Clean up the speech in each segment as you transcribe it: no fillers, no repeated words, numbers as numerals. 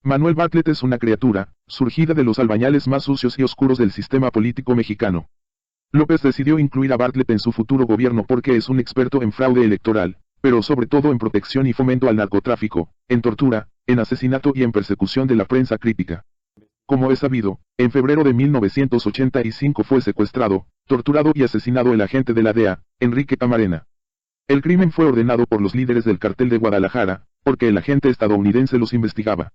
Manuel Bartlett es una criatura, surgida de los albañales más sucios y oscuros del sistema político mexicano. López decidió incluir a Bartlett en su futuro gobierno porque es un experto en fraude electoral, pero sobre todo en protección y fomento al narcotráfico, en tortura, en asesinato y en persecución de la prensa crítica. Como es sabido, en febrero de 1985 fue secuestrado, torturado y asesinado el agente de la DEA, Enrique Camarena. El crimen fue ordenado por los líderes del cartel de Guadalajara, porque el agente estadounidense los investigaba.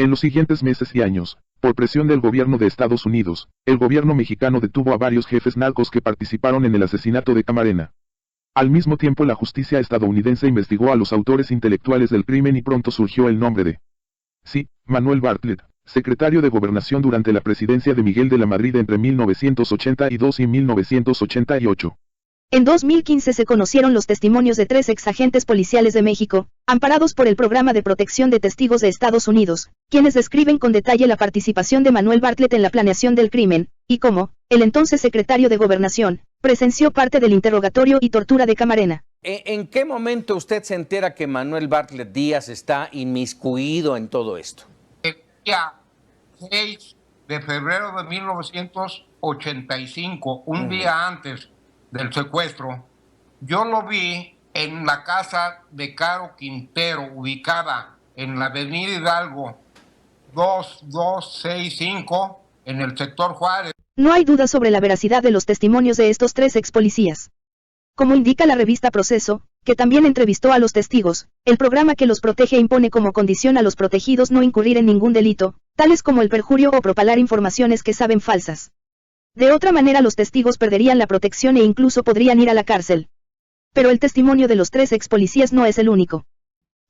En los siguientes meses y años, por presión del gobierno de Estados Unidos, el gobierno mexicano detuvo a varios jefes narcos que participaron en el asesinato de Camarena. Al mismo tiempo la justicia estadounidense investigó a los autores intelectuales del crimen y pronto surgió el nombre de Manuel Bartlett, secretario de Gobernación durante la presidencia de Miguel de la Madrid entre 1982 y 1988. En 2015 se conocieron los testimonios de 3 exagentes policiales de México, amparados por el Programa de Protección de Testigos de Estados Unidos, quienes describen con detalle la participación de Manuel Bartlett en la planeación del crimen, y cómo, el entonces secretario de Gobernación, presenció parte del interrogatorio y tortura de Camarena. ¿En qué momento usted se entera que Manuel Bartlett Díaz está inmiscuido en todo esto? El día 6 de febrero de 1985, un día antes del secuestro, yo lo vi en la casa de Caro Quintero, ubicada en la avenida Hidalgo 2265, en el sector Juárez. No hay duda sobre la veracidad de los testimonios de estos 3 ex policías. Como indica la revista Proceso, que también entrevistó a los testigos, el programa que los protege impone como condición a los protegidos no incurrir en ningún delito, tales como el perjurio o propalar informaciones que saben falsas. De otra manera los testigos perderían la protección e incluso podrían ir a la cárcel. Pero el testimonio de los 3 ex policías no es el único.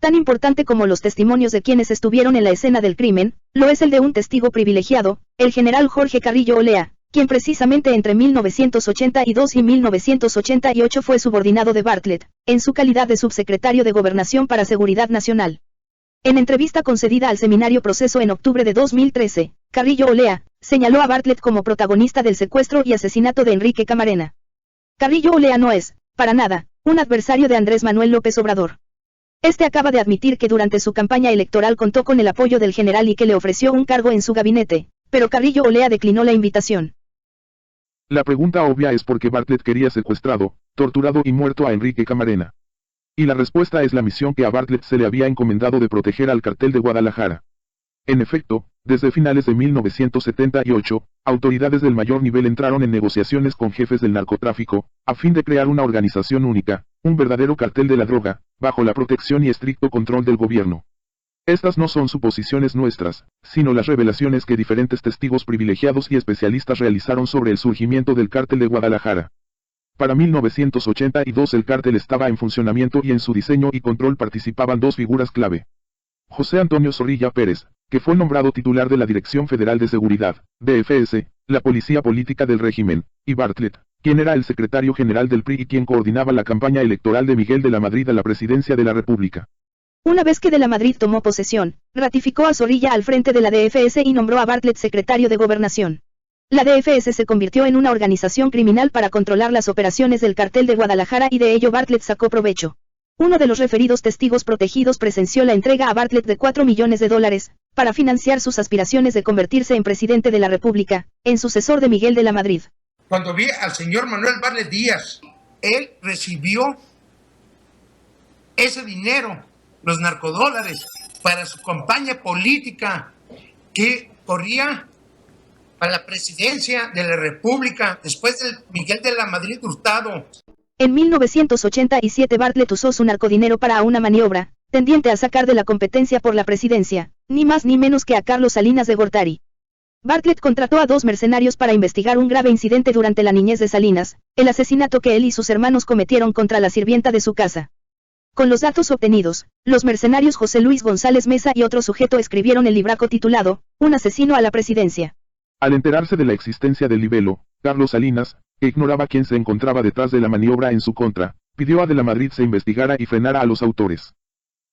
Tan importante como los testimonios de quienes estuvieron en la escena del crimen, lo es el de un testigo privilegiado, el general Jorge Carrillo Olea, quien precisamente entre 1982 y 1988 fue subordinado de Bartlett, en su calidad de subsecretario de Gobernación para Seguridad Nacional. En entrevista concedida al seminario Proceso en octubre de 2013, Carrillo Olea señaló a Bartlett como protagonista del secuestro y asesinato de Enrique Camarena. Carrillo Olea no es, para nada, un adversario de Andrés Manuel López Obrador. Este acaba de admitir que durante su campaña electoral contó con el apoyo del general y que le ofreció un cargo en su gabinete, pero Carrillo Olea declinó la invitación. La pregunta obvia es por qué Bartlett quería secuestrado, torturado y muerto a Enrique Camarena. Y la respuesta es la misión que a Bartlett se le había encomendado de proteger al cartel de Guadalajara. En efecto, desde finales de 1978, autoridades del mayor nivel entraron en negociaciones con jefes del narcotráfico, a fin de crear una organización única, un verdadero cartel de la droga, bajo la protección y estricto control del gobierno. Estas no son suposiciones nuestras, sino las revelaciones que diferentes testigos privilegiados y especialistas realizaron sobre el surgimiento del cártel de Guadalajara. Para 1982 el cártel estaba en funcionamiento y en su diseño y control participaban 2 figuras clave. José Antonio Zorrilla Pérez, que fue nombrado titular de la Dirección Federal de Seguridad, DFS, la policía política del régimen, y Bartlett, quien era el secretario general del PRI y quien coordinaba la campaña electoral de Miguel de la Madrid a la presidencia de la República. Una vez que de la Madrid tomó posesión, ratificó a Zorrilla al frente de la DFS y nombró a Bartlett secretario de Gobernación. La DFS se convirtió en una organización criminal para controlar las operaciones del cartel de Guadalajara y de ello Bartlett sacó provecho. Uno de los referidos testigos protegidos presenció la entrega a Bartlett de $4 millones para financiar sus aspiraciones de convertirse en presidente de la República, en sucesor de Miguel de la Madrid. Cuando vi al señor Manuel Bartlett Díaz, él recibió ese dinero, los narcodólares, para su campaña política que corría a la presidencia de la República después de Miguel de la Madrid Hurtado. En 1987 Bartlett usó su narcodinero para una maniobra, tendiente a sacar de la competencia por la presidencia, ni más ni menos que a Carlos Salinas de Gortari. Bartlett contrató a 2 mercenarios para investigar un grave incidente durante la niñez de Salinas, el asesinato que él y sus hermanos cometieron contra la sirvienta de su casa. Con los datos obtenidos, los mercenarios José Luis González Mesa y otro sujeto escribieron el libraco titulado, Un asesino a la presidencia. Al enterarse de la existencia del libelo, Carlos Salinas, que ignoraba quién se encontraba detrás de la maniobra en su contra, pidió a de la Madrid se investigara y frenara a los autores.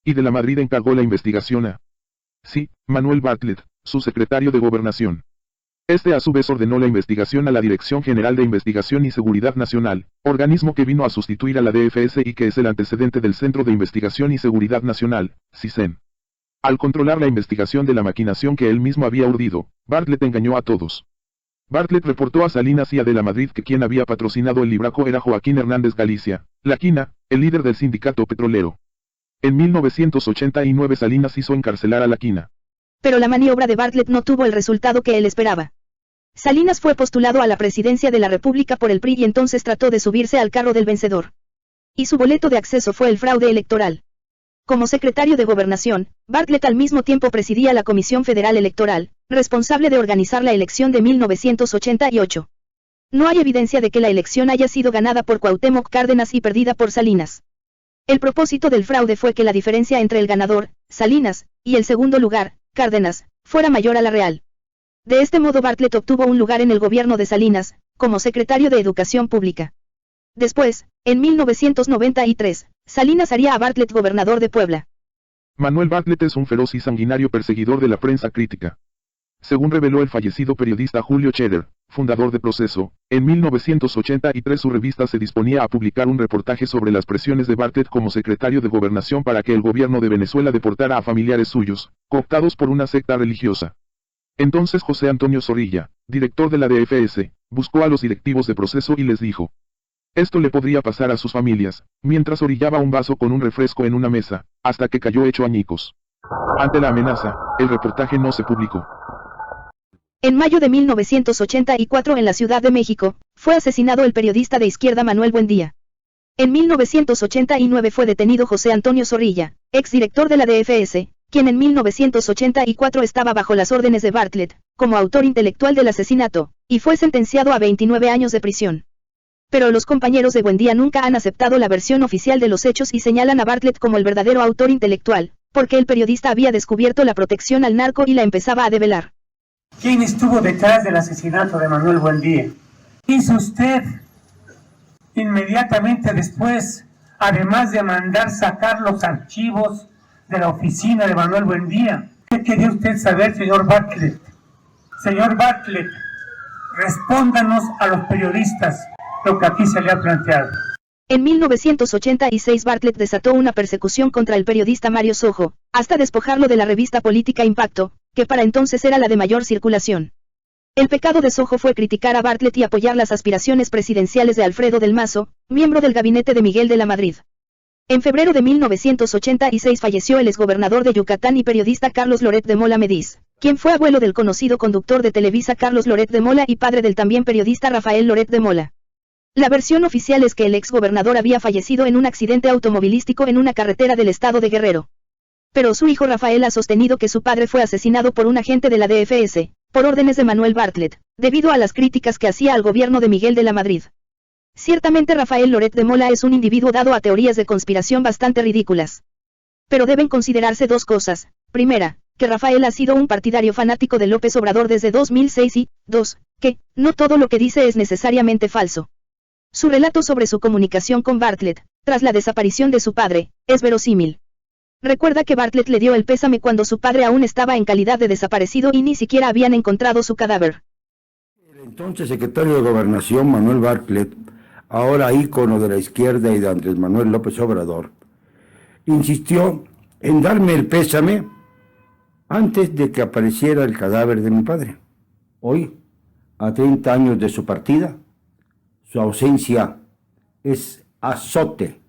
Y de la Madrid encargó la investigación a Manuel Bartlett, su secretario de Gobernación. Este a su vez ordenó la investigación a la Dirección General de Investigación y Seguridad Nacional, organismo que vino a sustituir a la DFS y que es el antecedente del Centro de Investigación y Seguridad Nacional, CISEN. Al controlar la investigación de la maquinación que él mismo había urdido, Bartlett engañó a todos. Bartlett reportó a Salinas y a De la Madrid que quien había patrocinado el libraco era Joaquín Hernández Galicia, La Quina, el líder del sindicato petrolero. En 1989 Salinas hizo encarcelar a La Quina. Pero la maniobra de Bartlett no tuvo el resultado que él esperaba. Salinas fue postulado a la presidencia de la República por el PRI y entonces trató de subirse al carro del vencedor. Y su boleto de acceso fue el fraude electoral. Como secretario de Gobernación, Bartlett al mismo tiempo presidía la Comisión Federal Electoral, responsable de organizar la elección de 1988. No hay evidencia de que la elección haya sido ganada por Cuauhtémoc Cárdenas y perdida por Salinas. El propósito del fraude fue que la diferencia entre el ganador, Salinas, y el segundo lugar, Cárdenas, fuera mayor a la real. De este modo Bartlett obtuvo un lugar en el gobierno de Salinas, como secretario de Educación Pública. Después, en 1993, Salinas haría a Bartlett gobernador de Puebla. Manuel Bartlett es un feroz y sanguinario perseguidor de la prensa crítica. Según reveló el fallecido periodista Julio Scherer, fundador de Proceso, en 1983 su revista se disponía a publicar un reportaje sobre las presiones de Bartlett como secretario de Gobernación para que el gobierno de Venezuela deportara a familiares suyos, cooptados por una secta religiosa. Entonces José Antonio Zorrilla, director de la DFS, buscó a los directivos de Proceso y les dijo: esto le podría pasar a sus familias, mientras orillaba un vaso con un refresco en una mesa, hasta que cayó hecho añicos. Ante la amenaza, el reportaje no se publicó. En mayo de 1984 en la Ciudad de México, fue asesinado el periodista de izquierda Manuel Buendía. En 1989 fue detenido José Antonio Zorrilla, exdirector de la DFS, quien en 1984 estaba bajo las órdenes de Bartlett, como autor intelectual del asesinato, y fue sentenciado a 29 años de prisión. Pero los compañeros de Buendía nunca han aceptado la versión oficial de los hechos y señalan a Bartlett como el verdadero autor intelectual, porque el periodista había descubierto la protección al narco y la empezaba a develar. ¿Quién estuvo detrás del asesinato de Manuel Buendía? ¿Qué hizo usted inmediatamente después, además de mandar sacar los archivos de la oficina de Manuel Buendía? ¿Qué quería usted saber, señor Bartlett? Señor Bartlett, respóndanos a los periodistas lo que aquí se le ha planteado. En 1986 Bartlett desató una persecución contra el periodista Mario Sojo, hasta despojarlo de la revista política Impacto, que para entonces era la de mayor circulación. El pecado de Sojo fue criticar a Bartlett y apoyar las aspiraciones presidenciales de Alfredo del Mazo, miembro del gabinete de Miguel de la Madrid. En febrero de 1986 falleció el exgobernador de Yucatán y periodista Carlos Loret de Mola Mediz, quien fue abuelo del conocido conductor de Televisa Carlos Loret de Mola y padre del también periodista Rafael Loret de Mola. La versión oficial es que el exgobernador había fallecido en un accidente automovilístico en una carretera del estado de Guerrero. Pero su hijo Rafael ha sostenido que su padre fue asesinado por un agente de la DFS, por órdenes de Manuel Bartlett, debido a las críticas que hacía al gobierno de Miguel de la Madrid. Ciertamente Rafael Loret de Mola es un individuo dado a teorías de conspiración bastante ridículas. Pero deben considerarse dos cosas. Primera, que Rafael ha sido un partidario fanático de López Obrador desde 2006 y, dos, que, no todo lo que dice es necesariamente falso. Su relato sobre su comunicación con Bartlett, tras la desaparición de su padre, es verosímil. Recuerda que Bartlett le dio el pésame cuando su padre aún estaba en calidad de desaparecido y ni siquiera habían encontrado su cadáver. El entonces secretario de Gobernación, Manuel Bartlett, ahora ícono de la izquierda y de Andrés Manuel López Obrador, insistió en darme el pésame antes de que apareciera el cadáver de mi padre. Hoy, a 30 años de su partida, su ausencia es azote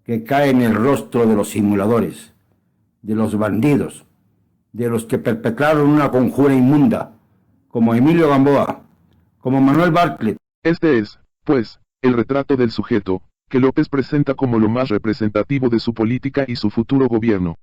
que cae en el rostro de los simuladores, de los bandidos, de los que perpetraron una conjura inmunda, como Emilio Gamboa, como Manuel Bartlett. Este es, pues, el retrato del sujeto, que López presenta como lo más representativo de su política y su futuro gobierno.